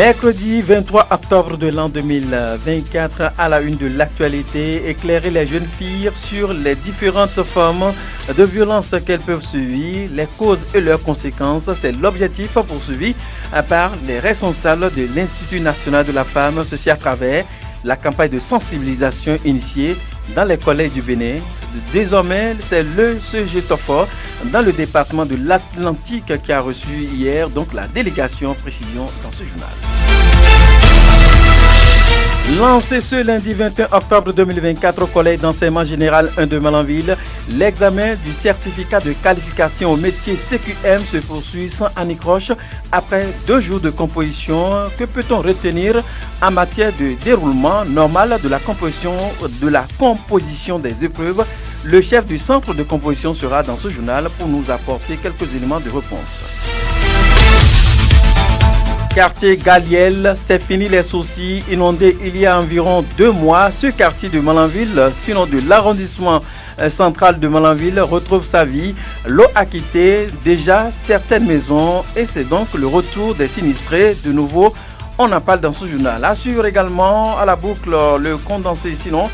Mercredi 23 octobre de l'an 2024, à la une de l'actualité, éclairer les jeunes filles sur les différentes formes de violence qu'elles peuvent subir, les causes et leurs conséquences. C'est l'objectif poursuivi par les responsables de l'Institut national de la femme, ceci à travers la campagne de sensibilisation initiée dans les collèges du Bénin. Désormais, c'est le CGTOFO dans le département de l'Atlantique qui a reçu hier donc la délégation, précision dans ce journal. Lancé ce lundi 21 octobre 2024 au collège d'enseignement général 1 de Malanville, l'examen du certificat de qualification au métier CQM se poursuit sans anicroche après 2 jours de composition. Que peut-on retenir en matière de déroulement normal de la composition des épreuves? Le chef du centre de composition sera dans ce journal pour nous apporter quelques éléments de réponse. Quartier Galiel, c'est fini les soucis. Inondé il y a environ 2 mois, ce quartier de Malanville, sinon de l'arrondissement central de Malanville, retrouve sa vie. L'eau a quitté déjà certaines maisons et c'est donc le retour des sinistrés. De nouveau, on en parle dans ce journal. À suivre également à la boucle le condensé, sinon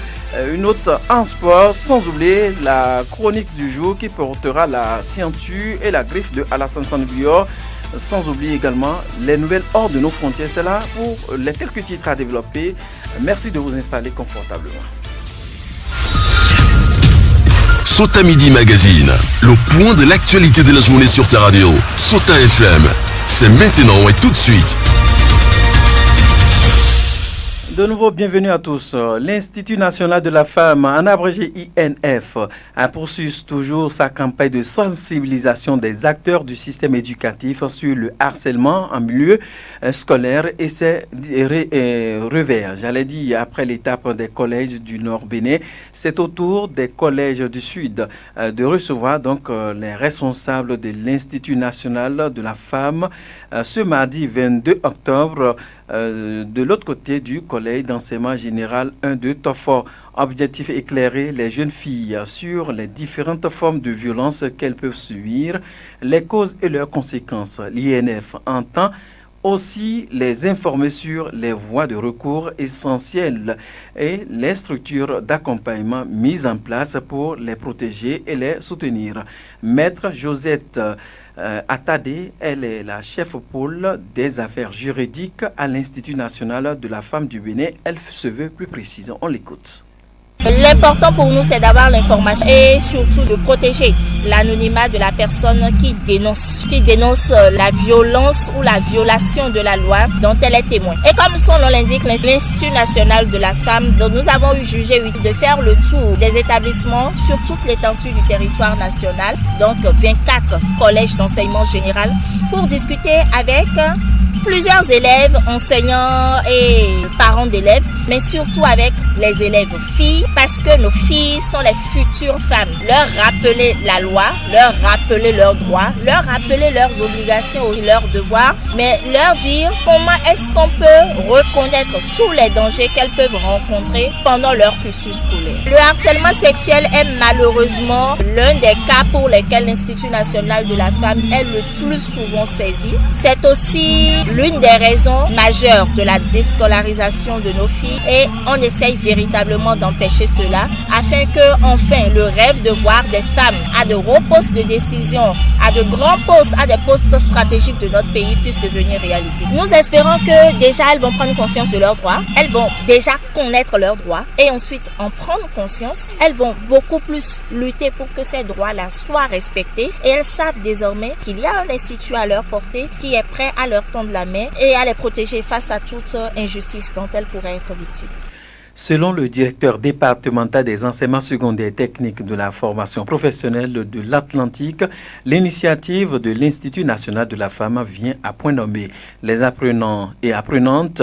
une autre en sport, sans oublier la chronique du jour qui portera la scienture et la griffe de Alassane Sanbior. Sans oublier également les nouvelles hors de nos frontières. C'est là pour les quelques titres à développer. Merci de vous installer confortablement. Sota Midi Magazine, le point de l'actualité de la journée sur ta radio. Sota FM, c'est maintenant et tout de suite. De nouveau, bienvenue à tous. L'Institut national de la femme, en abrégé INF, poursuit toujours sa campagne de sensibilisation des acteurs du système éducatif sur le harcèlement en milieu scolaire et ses revers. J'allais dire, après l'étape des collèges du Nord Bénin, c'est au tour des collèges du Sud de recevoir donc les responsables de l'Institut national de la femme ce mardi 22 octobre de l'autre côté du collège d'enseignement général 1-2 TOFO. Objectif: éclairer les jeunes filles sur les différentes formes de violence qu'elles peuvent subir, les causes et leurs conséquences. L'INF entend aussi les informer sur les voies de recours essentielles et les structures d'accompagnement mises en place pour les protéger et les soutenir. Maître Josette Attadé, elle est la chef pôle des affaires juridiques à l'Institut national de la femme du Bénin. Elle se veut plus précise. On l'écoute. L'important pour nous, c'est d'avoir l'information et surtout de protéger l'anonymat de la personne qui dénonce la violence ou la violation de la loi dont elle est témoin. Et comme son nom l'indique, l'Institut national de la femme, dont nous avons eu jugé de faire le tour des établissements sur toute l'étendue du territoire national, donc 24 collèges d'enseignement général, pour discuter avec plusieurs élèves, enseignants et parents d'élèves, mais surtout avec les élèves filles, parce que nos filles sont les futures femmes. Leur rappeler la loi, leur rappeler leurs droits, leur rappeler leurs obligations et leurs devoirs, mais leur dire comment est-ce qu'on peut reconnaître tous les dangers qu'elles peuvent rencontrer pendant leur cursus scolaire. Le harcèlement sexuel est malheureusement l'un des cas pour lesquels l'Institut national de la femme est le plus souvent saisi. C'est aussi l'une des raisons majeures de la déscolarisation de nos filles et on essaye véritablement d'empêcher cela afin que enfin le rêve de voir des femmes à de hauts postes de décision, à de grands postes, à des postes stratégiques de notre pays puisse devenir réalité. Nous espérons que déjà elles vont prendre conscience de leurs droits, elles vont déjà connaître leurs droits et ensuite en prendre conscience, elles vont beaucoup plus lutter pour que ces droits-là soient respectés et elles savent désormais qu'il y a un institut à leur portée qui est prêt à leur tendre la main et à les protéger face à toute injustice dont elles pourraient être victimes. Selon le directeur départemental des enseignements secondaires techniques de la formation professionnelle de l'Atlantique, l'initiative de l'Institut national de la femme vient à point nommé. Les apprenants et apprenantes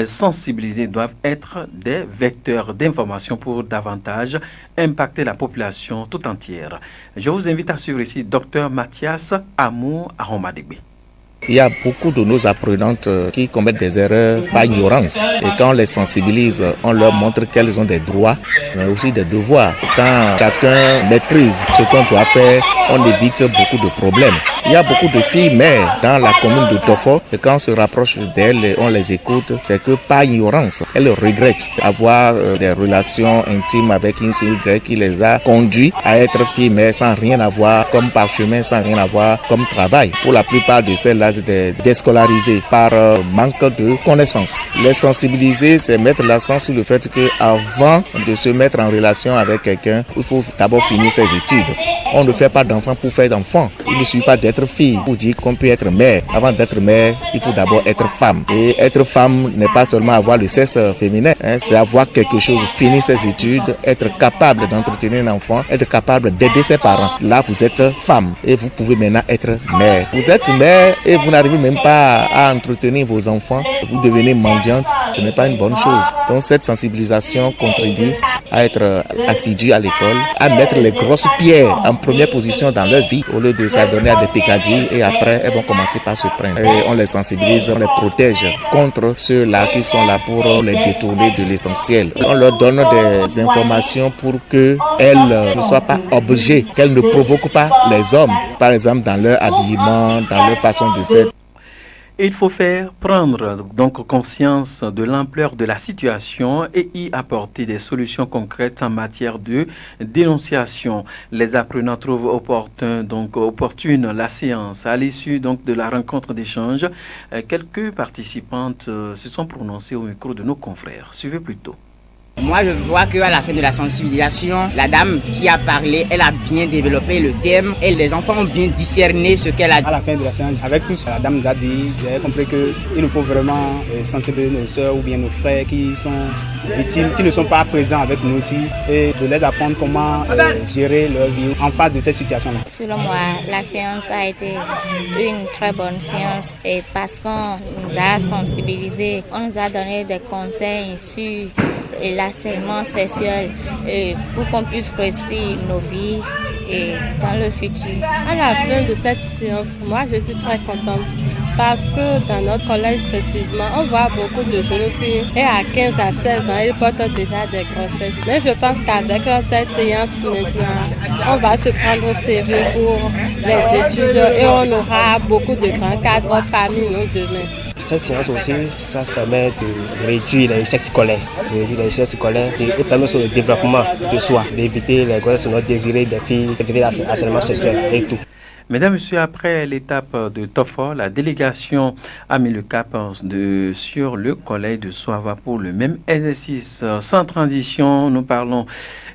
sensibilisés doivent être des vecteurs d'information pour davantage impacter la population tout entière. Je vous invite à suivre ici Dr Mathias Amour Aromadegbe. Il y a beaucoup de nos apprenantes qui commettent des erreurs par ignorance. Et quand on les sensibilise, on leur montre qu'elles ont des droits, mais aussi des devoirs. Quand chacun maîtrise ce qu'on doit faire, on évite beaucoup de problèmes. Il y a beaucoup de filles mères dans la commune de Tofo et quand on se rapproche d'elles et on les écoute, c'est que par ignorance, elles regrettent avoir des relations intimes avec une seule qui les a conduits à être filles mères sans rien avoir comme parchemin, sans rien avoir comme travail. Pour la plupart de celles-là, c'est déscolarisées par manque de connaissances. Les sensibiliser, c'est mettre l'accent sur le fait qu'avant de se mettre en relation avec quelqu'un, il faut d'abord finir ses études. On ne fait pas d'enfant pour faire d'enfant. Il ne suffit pas d'être fille pour dire qu'on peut être mère. Avant d'être mère, il faut d'abord être femme. Et être femme n'est pas seulement avoir le sexe féminin, c'est avoir quelque chose, finir ses études, être capable d'entretenir un enfant, être capable d'aider ses parents. Là, vous êtes femme et vous pouvez maintenant être mère. Vous êtes mère et vous n'arrivez même pas à entretenir vos enfants. Vous devenez mendiante, ce n'est pas une bonne chose. Donc cette sensibilisation contribue à être assidu à l'école, à mettre les grosses pierres en première position dans leur vie au lieu de s'adonner à des pécadilles et après elles vont commencer par se plaindre. Et on les sensibilise, on les protège contre ceux-là qui sont là pour les détourner de l'essentiel. On leur donne des informations pour qu'elles ne soient pas objets, qu'elles ne provoquent pas les hommes, par exemple dans leur habillement, dans leur façon de faire. Il faut faire prendre donc conscience de l'ampleur de la situation et y apporter des solutions concrètes en matière de dénonciation. Les apprenants trouvent opportune la séance. À l'issue donc de la rencontre d'échange, quelques participantes se sont prononcées au micro de nos confrères. Suivez plutôt. Moi, je vois qu'à la fin de la sensibilisation, la dame qui a parlé, elle a bien développé le thème et les enfants ont bien discerné ce qu'elle a dit. À la fin de la séance, avec tout ça, la dame nous a dit, j'ai compris qu'il nous faut vraiment sensibiliser nos soeurs ou bien nos frères qui sont victimes, qui ne sont pas présents avec nous ici et de les apprendre comment gérer leur vie en face de cette situation-là. Selon moi, la séance a été une très bonne séance et parce qu'on nous a sensibilisés, on nous a donné des conseils sur l'harcèlement sexuel pour qu'on puisse réussir nos vies et dans le futur. À la fin de cette séance, moi je suis très contente parce que dans notre collège précisément, on voit beaucoup de jeunes filles et à 15 à 16 ans, ils portent déjà des grossesses. Mais je pense qu'avec cette séance maintenant, on va se prendre au sérieux pour les études et on aura beaucoup de grands cadres parmi nous demain. Cette séance aussi, ça se permet de réduire les échecs scolaires, et permet le développement de soi, d'éviter les grossesses non désirées des filles, d'éviter l'harcèlement sexuel et tout. Mesdames et messieurs, après l'étape de Tofo, la délégation a mis le cap sur le collège de Soava pour le même exercice. Sans transition, nous parlons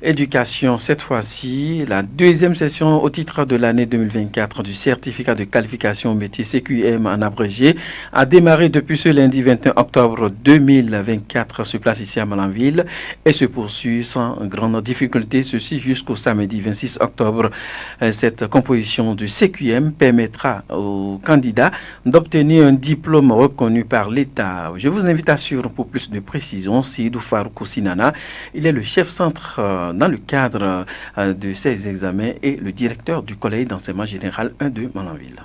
éducation. Cette fois-ci, la deuxième session au titre de l'année 2024 du certificat de qualification au métier CQM en abrégé a démarré depuis ce lundi 21 octobre 2024 sur place ici à Malanville et se poursuit sans grande difficulté, ceci jusqu'au samedi 26 octobre. Cette composition du CQM permettra aux candidats d'obtenir un diplôme reconnu par l'État. Je vous invite à suivre pour plus de précisions Seydou Faroukou Sinana. Il est le chef centre dans le cadre de ces examens et le directeur du collège d'enseignement général 1 de Malanville.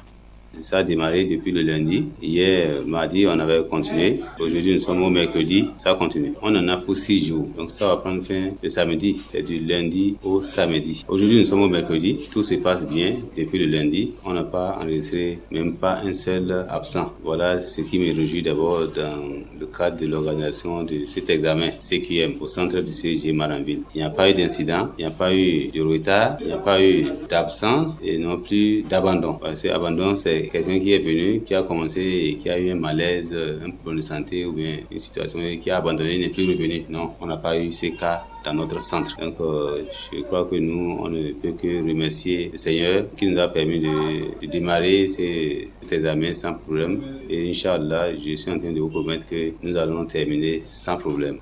Ça a démarré depuis le lundi. Hier, mardi, on avait continué. Aujourd'hui, nous sommes au mercredi. Ça continue. On en a pour 6 jours. Donc, ça va prendre fin le samedi. C'est du lundi au samedi. Aujourd'hui, nous sommes au mercredi. Tout se passe bien depuis le lundi. On n'a pas enregistré même pas un seul absent. Voilà ce qui me réjouit d'abord dans le cadre de l'organisation de cet examen CQM au centre du CG Malanville. Il n'y a pas eu d'incident. Il n'y a pas eu de retard. Il n'y a pas eu d'absent et non plus d'abandon. Parce que abandon, c'est quelqu'un qui est venu, qui a commencé et qui a eu un malaise, un problème de santé ou bien une situation qui a abandonné, n'est plus revenu. Non, on n'a pas eu ces cas dans notre centre. Donc, je crois que nous, on ne peut que remercier le Seigneur qui nous a permis de démarrer cet examen sans problème. Et Inch'Allah, je suis en train de vous promettre que nous allons terminer sans problème.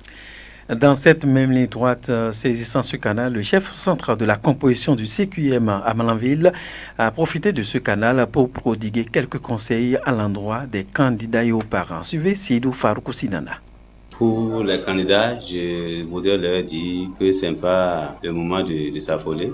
Dans cette même ligne droite, saisissant ce canal, le chef central de la composition du CQM à Malanville a profité de ce canal pour prodiguer quelques conseils à l'endroit des candidats et aux parents. Suivez Seydou Faroukou Sinana. Pour les candidats, je voudrais leur dire que ce n'est pas le moment de s'affoler,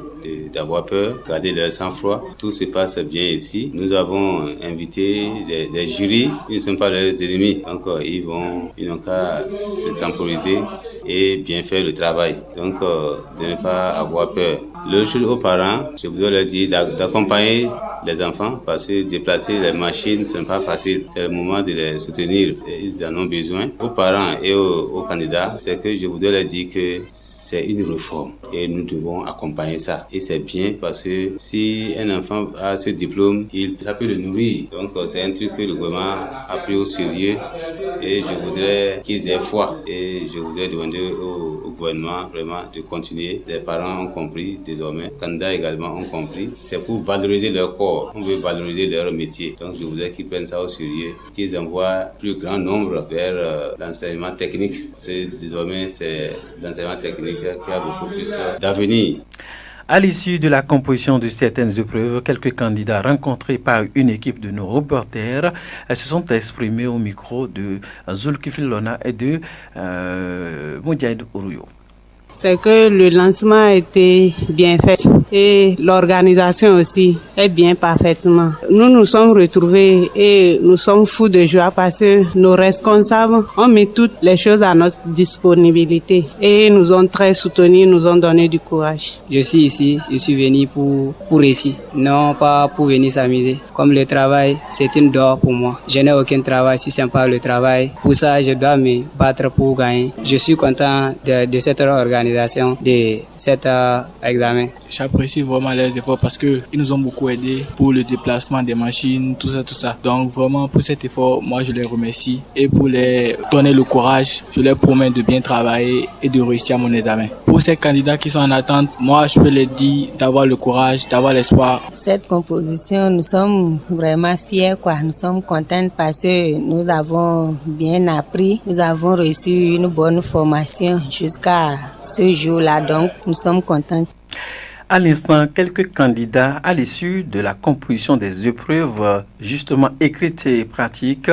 d'avoir peur, garder leur sang-froid. Tout se passe bien ici. Nous avons invité des jurys, ils ne sont pas leurs ennemis. Donc, ils n'ont qu'à se temporiser et bien faire le travail. Donc, de ne pas avoir peur. Le jour aux parents, je voudrais leur dire d'accompagner les enfants parce que déplacer les machines, ce n'est pas facile. C'est le moment de les soutenir. Ils en ont besoin. Aux parents et aux candidats, c'est que je voudrais leur dire que c'est une réforme et nous devons accompagner ça. Et c'est bien parce que si un enfant a ce diplôme, ça peut le nourrir. Donc c'est un truc que le gouvernement a pris au sérieux et je voudrais qu'ils aient foi. Et je voudrais demander au gouvernement vraiment de continuer. Les parents ont compris désormais, les candidats également ont compris. C'est pour valoriser leur corps, on veut valoriser leur métier. Donc je voudrais qu'ils prennent ça au sérieux, qu'ils envoient plus grand nombre vers l'enseignement technique. Parce que désormais c'est l'enseignement technique qui a beaucoup plus d'avenir. À l'issue de la composition de certaines épreuves, quelques candidats rencontrés par une équipe de nos reporters se sont exprimés au micro de Zulkifil Lona et de Moudjaïd Ourouyo. C'est que le lancement a été bien fait et l'organisation aussi est bien parfaitement. Nous nous sommes retrouvés et nous sommes fous de joie parce que nos responsables ont mis toutes les choses à notre disponibilité et nous ont très soutenus, nous ont donné du courage. Je suis ici, je suis venu pour réussir, non pas pour venir s'amuser. Comme le travail, c'est une dor pour moi. Je n'ai aucun travail si ce n'est pas le travail. Pour ça, je dois me battre pour gagner. Je suis content de cette organisation, de cet examen. J'apprécie vraiment les efforts parce qu'ils nous ont beaucoup aidés pour le déplacement des machines, tout ça. Donc vraiment pour cet effort, moi je les remercie et pour les donner le courage, je leur promets de bien travailler et de réussir mon examen. Pour ces candidats qui sont en attente, moi je peux leur dire d'avoir le courage, d'avoir l'espoir. Cette composition, nous sommes vraiment fiers, nous sommes contents parce que nous avons bien appris, nous avons reçu une bonne formation jusqu'à ce jour-là, donc nous sommes contents. À l'instant, quelques candidats à l'issue de la composition des épreuves justement écrites et pratiques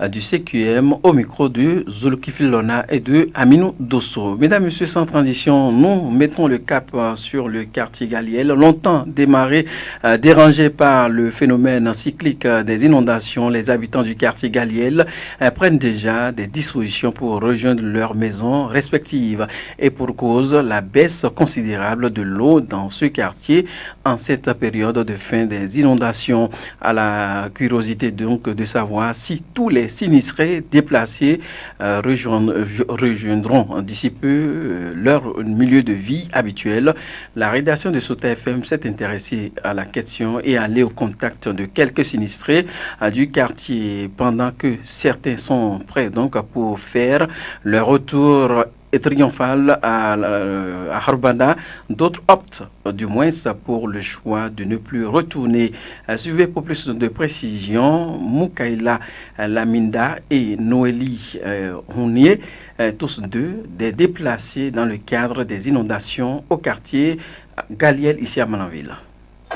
du CQM au micro de Zulkifil Lona et de Aminou Dosso. Mesdames et messieurs, sans transition, nous mettons le cap sur le quartier Galiel, longtemps dérangé par le phénomène cyclique des inondations. Les habitants du quartier Galiel prennent déjà des dispositions pour rejoindre leurs maisons respectives et pour cause la baisse considérable de l'eau dans ce quartier en cette période de fin des inondations. À la curiosité donc de savoir si tous les sinistrés déplacés rejoindront d'ici peu leur milieu de vie habituel. La rédaction de Sota FM s'est intéressée à la question et allée au contact de quelques sinistrés du quartier pendant que certains sont prêts donc pour faire leur retour et triomphal à Harubanda, d'autres optent du moins pour le choix de ne plus retourner. Suivez pour plus de précision Moukaila Laminda et Noélie Hounier, tous deux des déplacés dans le cadre des inondations au quartier Galiel ici à Malanville.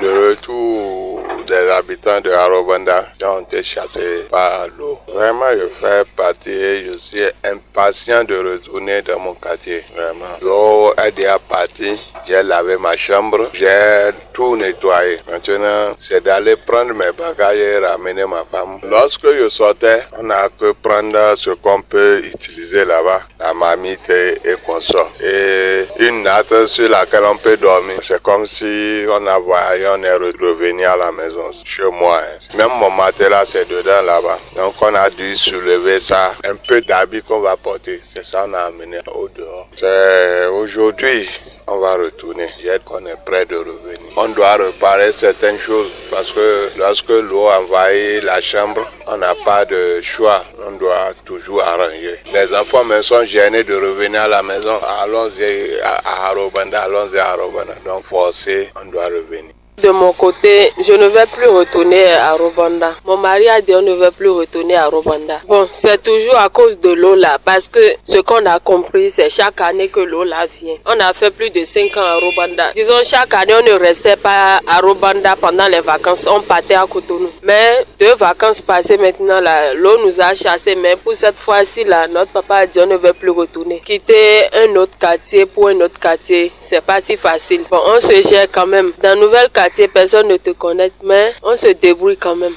Le retour des habitants de Harubanda qui ont été chassés par l'eau. Vraiment, je fais partie, je suis impatient de retourner dans mon quartier. Vraiment. L'eau est déjà partie, j'ai lavé ma chambre, j'ai tout nettoyé. Maintenant, c'est d'aller prendre mes bagages et ramener ma femme. Lorsque je sortais, on n'a que prendre ce qu'on peut utiliser là-bas, la marmite et consort. Et une natte sur laquelle on peut dormir. C'est comme si on a voyagé, on est revenu à la maison. Chez moi, même mon matelas c'est dedans là-bas. Donc on a dû soulever ça, un peu d'habits qu'on va porter. C'est ça qu'on a amené au dehors. C'est aujourd'hui on va retourner. J'ai qu'on est prêt de revenir. On doit réparer certaines choses parce que lorsque l'eau envahit la chambre, on n'a pas de choix. On doit toujours arranger. Les enfants me sont gênés de revenir à la maison. Allons-y à Harubanda, allons-y à Harubanda. Donc forcé, on doit revenir. De mon côté, je ne vais plus retourner à Harubanda. Mon mari a dit on ne veut plus retourner à Harubanda. Bon, c'est toujours à cause de l'eau là, parce que ce qu'on a compris, c'est chaque année que l'eau là vient. On a fait plus de 5 ans à Harubanda. Disons, chaque année, on ne restait pas à Harubanda pendant les vacances, on partait à Cotonou. Mais 2 vacances passées maintenant, l'eau nous a chassés. Mais pour cette fois-ci, là, notre papa a dit on ne veut plus retourner. Quitter un autre quartier pour un autre quartier, c'est pas si facile. Bon, on se gère quand même. Dans le nouvel quartier, personne ne te connaît, mais on se débrouille quand même.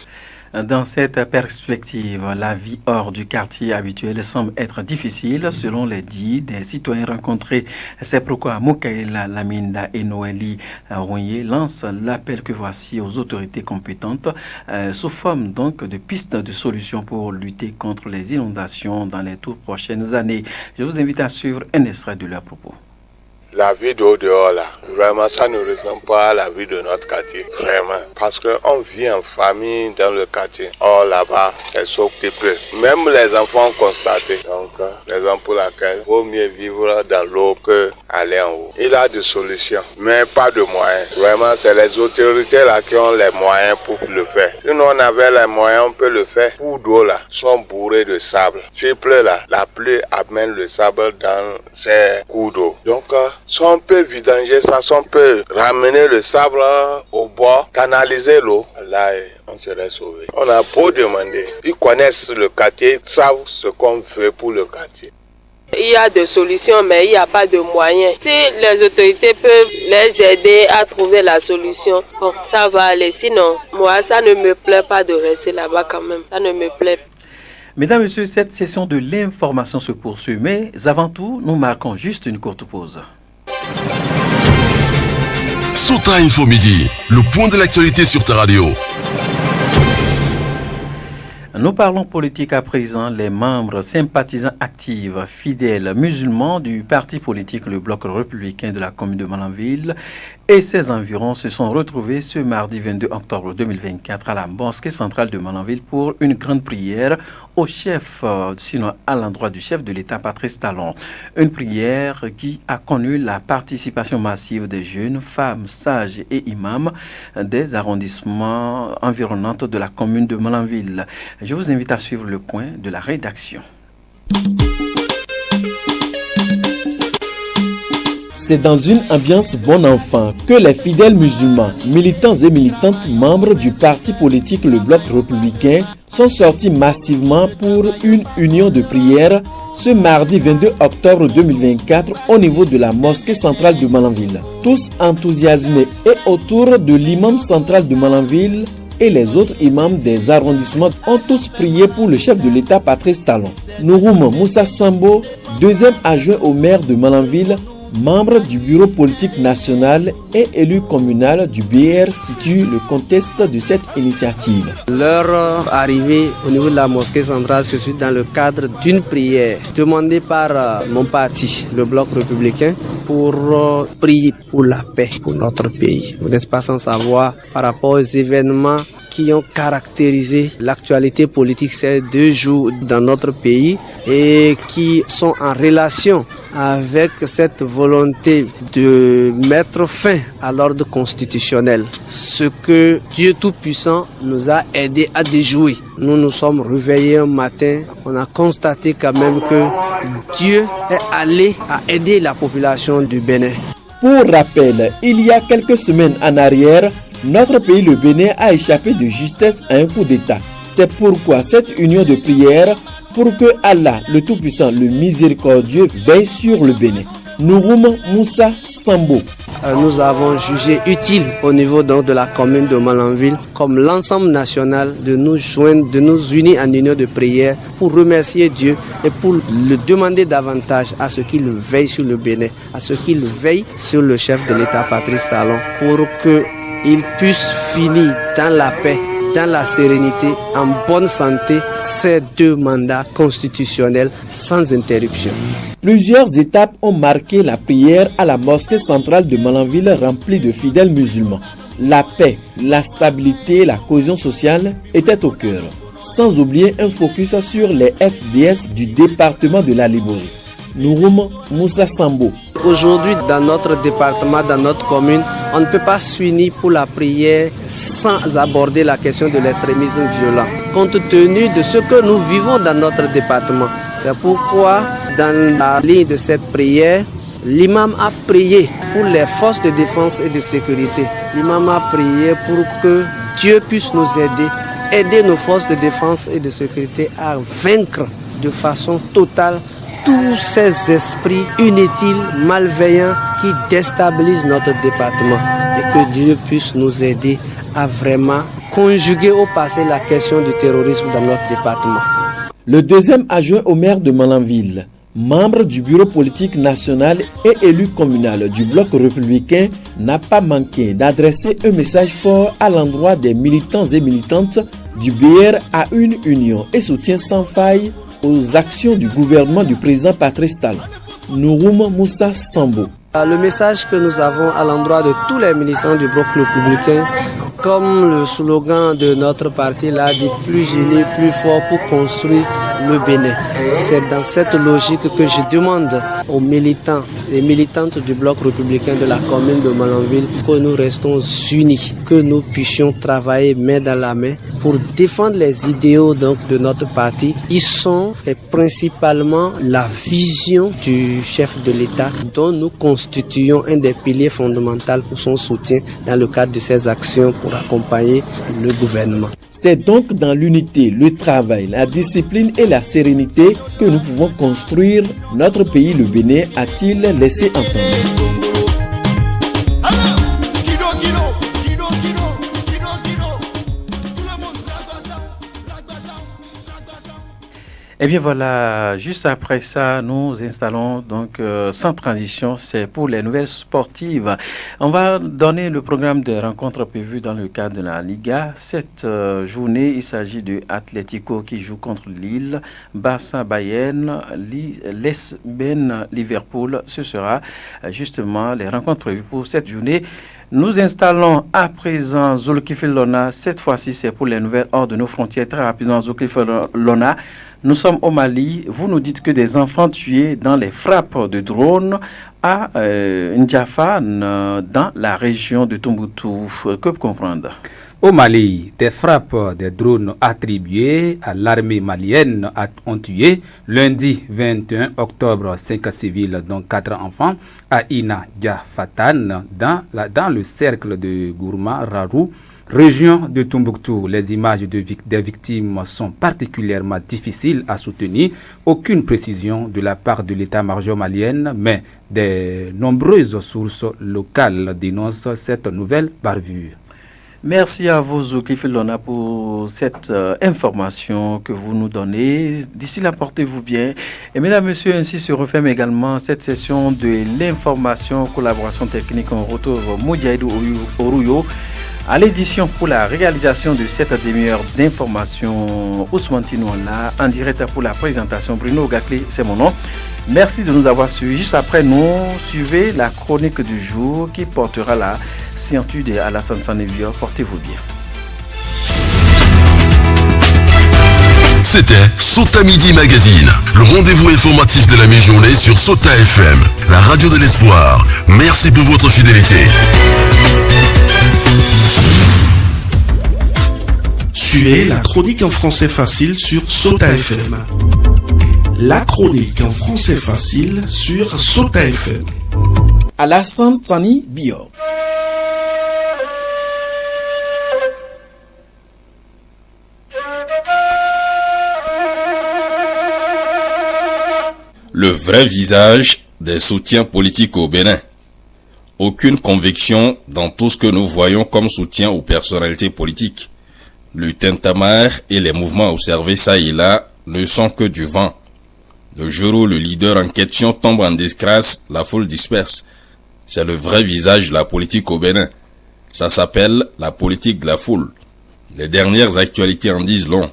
Dans cette perspective, la vie hors du quartier habituel semble être difficile selon les dits des citoyens rencontrés. C'est pourquoi Moukaïla Laminda et Noélie Rouillet lancent l'appel que voici aux autorités compétentes sous forme donc de pistes de solutions pour lutter contre les inondations dans les toutes prochaines années. Je vous invite à suivre un extrait de leurs propos. La vie dehors là, vraiment ça ne ressemble pas à la vie de notre quartier, vraiment. Parce qu'on vit en famille dans le quartier. Or là-bas, c'est s'occuper. Même les enfants ont constaté. Donc, raison pour laquelle il vaut mieux vivre dans l'eau que aller en haut. Il a des solutions, mais pas de moyens. Vraiment, c'est les autorités là qui ont les moyens pour le faire. Si nous on avait les moyens, on peut le faire. Les cours d'eau là sont bourrés de sable. S'il pleut là, la pluie amène le sable dans ces cours d'eau. Donc, si on peut vidanger ça, si on peut ramener le sable au bord, canaliser l'eau, là on serait sauvé. On a beau demander, ils connaissent le quartier, ils savent ce qu'on fait pour le quartier. Il y a des solutions, mais il n'y a pas de moyens. Si les autorités peuvent les aider à trouver la solution, bon, ça va aller. Sinon, moi, ça ne me plaît pas de rester là-bas quand même. Ça ne me plaît pas. Mesdames et messieurs, cette session de l'information se poursuit, mais avant tout, nous marquons juste une courte pause. Sota Info Midi, le point de l'actualité sur ta radio. Nous parlons politique à présent. Les membres sympathisants actifs, fidèles, musulmans du parti politique Le Bloc républicain de la commune de Malanville et ses environs se sont retrouvés ce mardi 22 octobre 2024 à la mosquée centrale de Malanville pour une grande prière au chef, sinon à l'endroit du chef de l'État Patrice Talon. Une prière qui a connu la participation massive des jeunes, femmes, sages et imams des arrondissements environnants de la commune de Malanville. Je vous invite à suivre le point de la rédaction. C'est dans une ambiance bon enfant que les fidèles musulmans, militants et militantes membres du parti politique Le Bloc républicain sont sortis massivement pour une union de prière ce mardi 22 octobre 2024 au niveau de la mosquée centrale de Malanville. Tous enthousiasmés et autour de l'imam central de Malanville et les autres imams des arrondissements ont tous prié pour le chef de l'État Patrice Talon. Nouroum Moussa Sambo, deuxième adjoint au maire de Malanville, membre du bureau politique national et élu communal du BR, situe le contexte de cette initiative. Leur arrivée au niveau de la mosquée centrale se suit dans le cadre d'une prière demandée par mon parti, le Bloc républicain, pour prier pour la paix pour notre pays. Vous n'êtes pas sans savoir par rapport aux événements qui ont caractérisé l'actualité politique ces 2 jours dans notre pays et qui sont en relation avec cette volonté de mettre fin à l'ordre constitutionnel, ce que Dieu Tout-Puissant nous a aidé à déjouer. Nous nous sommes réveillés un matin, on a constaté quand même que Dieu est allé à aider la population du Bénin. Pour rappel, il y a quelques semaines en arrière, notre pays, le Bénin, a échappé de justesse à un coup d'État. C'est pourquoi cette union de prière pour que Allah, le Tout-Puissant, le Miséricordieux, veille sur le Bénin. Nouroum Moussa Sambo. Nous avons jugé utile au niveau donc de la commune de Malanville, comme l'ensemble national, de nous joindre, de nous unir en union de prière pour remercier Dieu et pour le demander davantage à ce qu'il veille sur le Bénin, à ce qu'il veille sur le chef de l'État Patrice Talon, pour qu'il puisse finir dans la paix, dans la sérénité, en bonne santé, ces 2 mandats constitutionnels sans interruption. Plusieurs étapes ont marqué la prière à la mosquée centrale de Malanville remplie de fidèles musulmans. La paix, la stabilité, la cohésion sociale étaient au cœur. Sans oublier un focus sur les FDS du département de la Liborie. Nouroum Moussa Sambo. Aujourd'hui, dans notre département, dans notre commune, on ne peut pas s'unir pour la prière sans aborder la question de l'extrémisme violent, compte tenu de ce que nous vivons dans notre département. C'est pourquoi, dans la ligne de cette prière, l'imam a prié pour les forces de défense et de sécurité. L'imam a prié pour que Dieu puisse nous aider nos forces de défense et de sécurité à vaincre de façon totale tous ces esprits inutiles, malveillants qui déstabilisent notre département et que Dieu puisse nous aider à vraiment conjuguer au passé la question du terrorisme dans notre département. Le deuxième adjoint au maire de Malanville, membre du bureau politique national et élu communal du bloc républicain, n'a pas manqué d'adresser un message fort à l'endroit des militants et militantes du BR à une union et soutien sans faille aux actions du gouvernement du président Patrice Talon. Nouroum Moussa Sambo. Le message que nous avons à l'endroit de tous les militants du bloc républicain, comme le slogan de notre parti l'a dit, plus unis, plus forts pour construire le Bénin. C'est dans cette logique que je demande aux militants et militantes du bloc républicain de la commune de Malanville que nous restons unis, que nous puissions travailler main dans la main pour défendre les idéaux donc de notre parti. Ils sont principalement la vision du chef de l'État dont nous constituons un des piliers fondamentaux pour son soutien dans le cadre de ses actions pour accompagner le gouvernement. C'est donc dans l'unité, le travail, la discipline et la sérénité que nous pouvons construire notre pays, le Bénin, a-t-il laissé entendre. Et bien voilà, juste après ça, nous installons donc sans transition, c'est pour les nouvelles sportives. On va donner le programme des rencontres prévues dans le cadre de la Liga. Cette journée, il s'agit de Atlético qui joue contre Lille, Barça Bayern, Lesben Liverpool. Ce sera justement les rencontres prévues pour cette journée. Nous installons à présent Zulkifil Lona. Cette fois-ci, c'est pour les nouvelles hors de nos frontières. Très rapidement, Zulkifil Lona. Nous sommes au Mali. Vous nous dites que des enfants tués dans les frappes de drones à N'Djafane, dans la région de Tombouctou. Que comprendre? Au Mali, des frappes de drones attribuées à l'armée malienne ont tué lundi 21 octobre 5 civils, dont 4 enfants, à N'Djafane, dans le cercle de Gourma Rarou, région de Tombouctou. Les images des victimes sont particulièrement difficiles à soutenir. Aucune précision de la part de l'état-major malien, mais de nombreuses sources locales dénoncent cette nouvelle bavure. Merci à vous, Zulkifil Lona, pour cette information que vous nous donnez. D'ici là, portez-vous bien. Et mesdames, messieurs, ainsi se referme également cette session de l'information, collaboration technique. On retrouve Modiaïdou Oruyo à l'édition pour la réalisation de cette demi-heure d'information. Ousmane Tinouana, en direct pour la présentation. Bruno Gaclé, c'est mon nom. Merci de nous avoir suivis. Juste après nous, suivez la chronique du jour qui portera la scienture de Alassane Sanébio. Portez-vous bien. C'était Sota Midi Magazine, le rendez-vous informatif de la mi-journée sur Sota FM, la radio de l'espoir. Merci pour votre fidélité. Suivez la chronique en français facile sur Sota FM. La chronique en français facile sur Sota FM. Alassane Sanébio. Le vrai visage des soutiens politiques au Bénin. Aucune conviction dans tout ce que nous voyons comme soutien aux personnalités politiques. Le tintamarre et les mouvements observés ça et là ne sont que du vent. Le jour où le leader en question tombe en disgrâce, la foule disperse. C'est le vrai visage de la politique au Bénin. Ça s'appelle la politique de la foule. Les dernières actualités en disent long.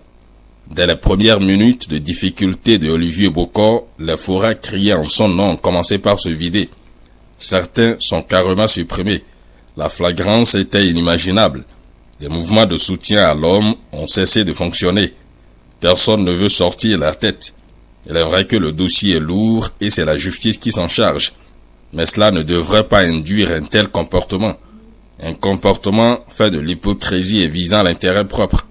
Dès les premières minutes de difficulté de Olivier Bokor, les forats criés en son nom ont commencé par se vider. Certains sont carrément supprimés. La flagrance était inimaginable. Des mouvements de soutien à l'homme ont cessé de fonctionner. Personne ne veut sortir la tête. Il est vrai que le dossier est lourd et c'est la justice qui s'en charge. Mais cela ne devrait pas induire un tel comportement. Un comportement fait de l'hypocrisie et visant l'intérêt propre.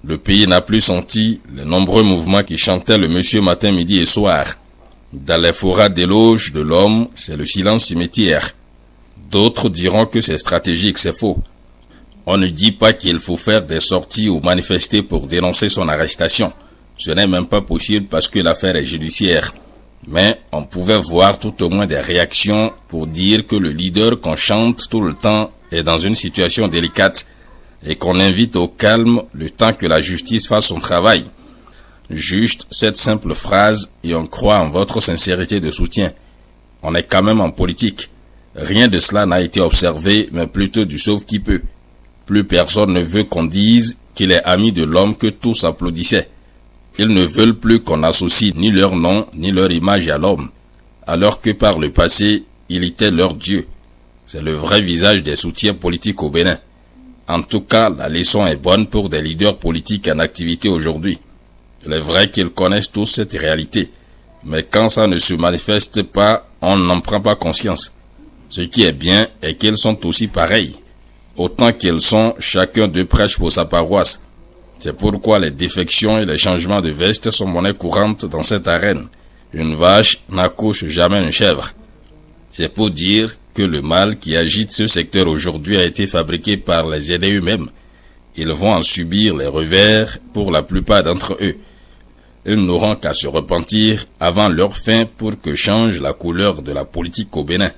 Le pays n'a plus senti les nombreux mouvements qui chantaient le monsieur matin, midi et soir. Dans les forats d'éloge de l'homme, c'est le silence cimetière. D'autres diront que c'est stratégique, c'est faux. On ne dit pas qu'il faut faire des sorties ou manifester pour dénoncer son arrestation. Ce n'est même pas possible parce que l'affaire est judiciaire. Mais on pouvait voir tout au moins des réactions pour dire que le leader qu'on chante tout le temps est dans une situation délicate. et qu'on invite au calme le temps que la justice fasse son travail. Juste cette simple phrase et on croit en votre sincérité de soutien. On est quand même en politique. Rien de cela n'a été observé, mais plutôt du sauve qui peut. Plus personne ne veut qu'on dise qu'il est ami de l'homme que tous applaudissaient. Ils ne veulent plus qu'on associe ni leur nom ni leur image à l'homme, alors que par le passé, il était leur Dieu. C'est le vrai visage des soutiens politiques au Bénin. En tout cas, la leçon est bonne pour des leaders politiques en activité aujourd'hui. Il est vrai qu'ils connaissent tous cette réalité, mais quand ça ne se manifeste pas, on n'en prend pas conscience. Ce qui est bien est qu'ils sont aussi pareils. Autant qu'ils sont, chacun d'eux prêche pour sa paroisse. C'est pourquoi les défections et les changements de veste sont monnaie courante dans cette arène. Une vache n'accouche jamais une chèvre. C'est pour dire que le mal qui agite ce secteur aujourd'hui a été fabriqué par les aînés eux-mêmes. Ils vont en subir les revers pour la plupart d'entre eux. Ils n'auront qu'à se repentir avant leur fin pour que change la couleur de la politique au Bénin.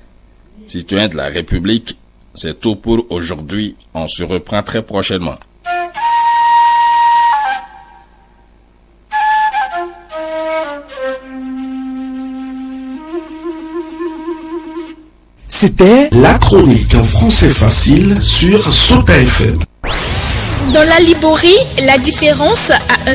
Citoyens de la République, c'est tout pour aujourd'hui. On se reprend très prochainement. C'était la chronique en français facile sur Sota FM. Dans la Liborie, la différence a